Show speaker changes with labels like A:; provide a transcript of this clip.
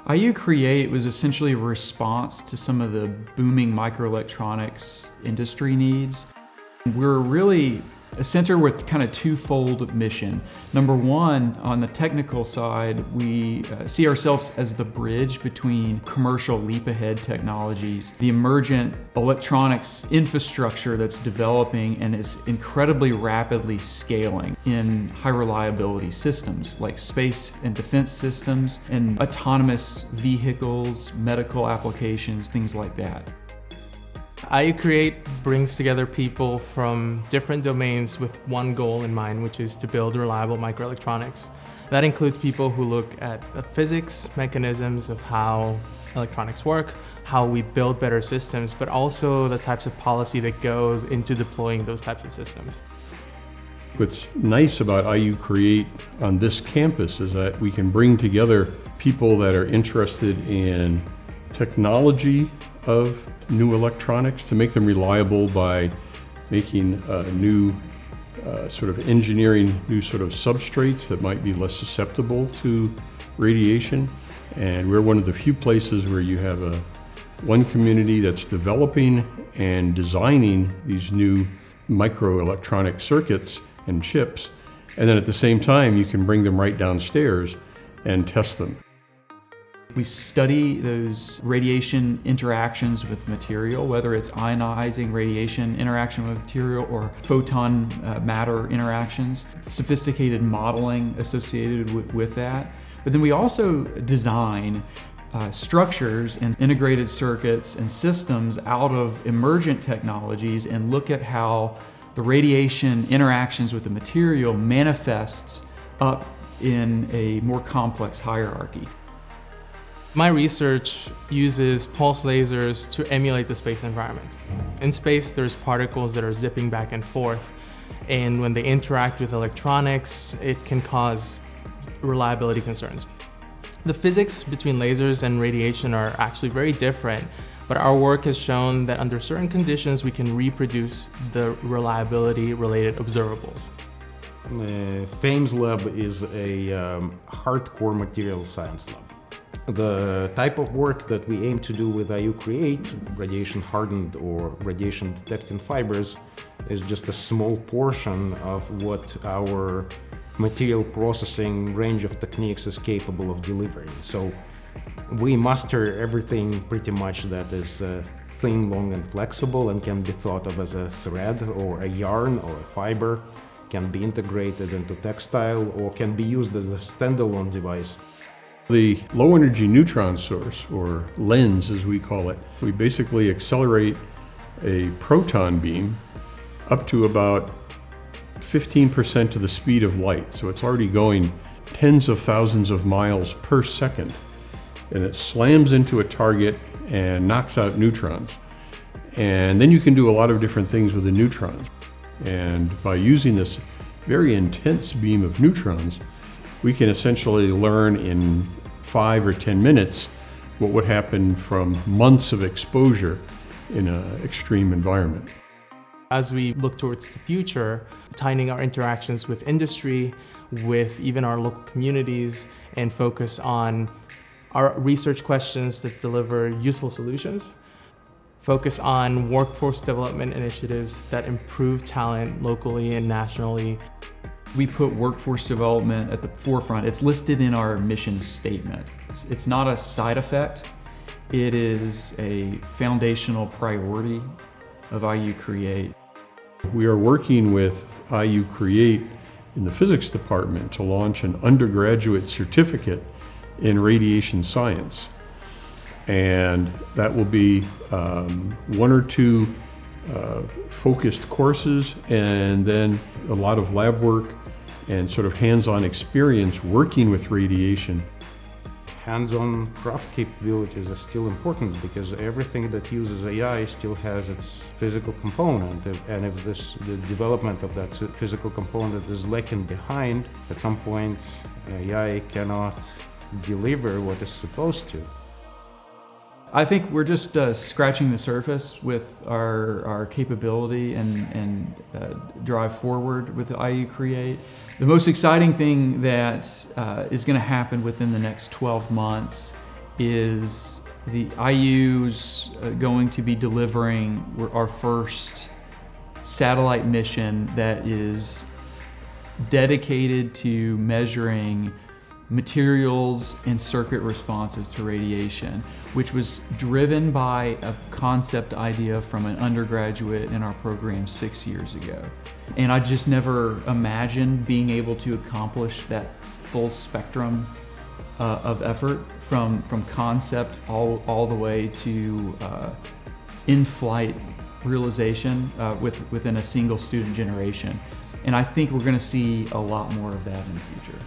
A: IU Create was essentially a response to some of the booming microelectronics industry needs. We're really a center with kind of twofold mission. Number one, on the technical side, we see ourselves as the bridge between commercial leap-ahead technologies, the emergent electronics infrastructure that's developing and is incredibly rapidly scaling in high-reliability systems like space and defense systems and autonomous vehicles, medical applications, things like that.
B: IU Create brings together people from different domains with one goal in mind, which is to build reliable microelectronics. That includes people who look at the physics mechanisms of how electronics work, how we build better systems, but also the types of policy that goes into deploying those types of systems.
C: What's nice about IU Create on this campus is that we can bring together people that are interested in technology of new electronics to make them reliable by making new sort of engineering new sort of substrates that might be less susceptible to radiation. And we're one of the few places where you have one community that's developing and designing these new microelectronic circuits and chips. And then at the same time, you can bring them right downstairs and test them.
A: We study those radiation interactions with material, whether it's ionizing radiation interaction with material or photon matter interactions, sophisticated modeling associated with that. But then we also design structures and integrated circuits and systems out of emergent technologies and look at how the radiation interactions with the material manifests up in a more complex hierarchy.
B: My research uses pulse lasers to emulate the space environment. In space, there's particles that are zipping back and forth, and when they interact with electronics, it can cause reliability concerns. The physics between lasers and radiation are actually very different, but our work has shown that under certain conditions, we can reproduce the reliability-related observables.
D: FAMES lab is a hardcore material science lab. The type of work that we aim to do with IU Create, radiation-hardened or radiation-detecting fibers, is just a small portion of what our material processing range of techniques is capable of delivering. So we master everything pretty much that is thin, long, and flexible and can be thought of as a thread or a yarn or a fiber, can be integrated into textile or can be used as a standalone device.
C: The low-energy neutron source, or lens as we call it, we basically accelerate a proton beam up to about 15% of the speed of light. So it's already going tens of thousands of miles per second. And it slams into a target and knocks out neutrons. And then you can do a lot of different things with the neutrons. And by using this very intense beam of neutrons, we can essentially learn in 5 or 10 minutes what would happen from months of exposure in an extreme environment.
B: As we look towards the future, tightening our interactions with industry, with even our local communities, and focus on our research questions that deliver useful solutions, focus on workforce development initiatives that improve talent locally and nationally.
A: We put workforce development at the forefront. It's listed in our mission statement. It's not a side effect. It is a foundational priority of IU Create.
C: We are working with IU Create in the physics department to launch an undergraduate certificate in radiation science. And that will be 1 or 2 focused courses and then a lot of lab work and sort of hands-on experience working with radiation.
D: Hands-on craft capabilities are still important because everything that uses AI still has its physical component. And if the development of that physical component is lagging behind, at some point AI cannot deliver what it's supposed to.
A: I think we're just scratching the surface with our capability and drive forward with IU Create. The most exciting thing that is going to happen within the next 12 months is the IU's going to be delivering our first satellite mission that is dedicated to measuring materials and circuit responses to radiation, which was driven by a concept idea from an undergraduate in our program 6 years ago. And I just never imagined being able to accomplish that full spectrum of effort from concept all the way to in-flight realization within a single student generation. And I think we're going to see a lot more of that in the future.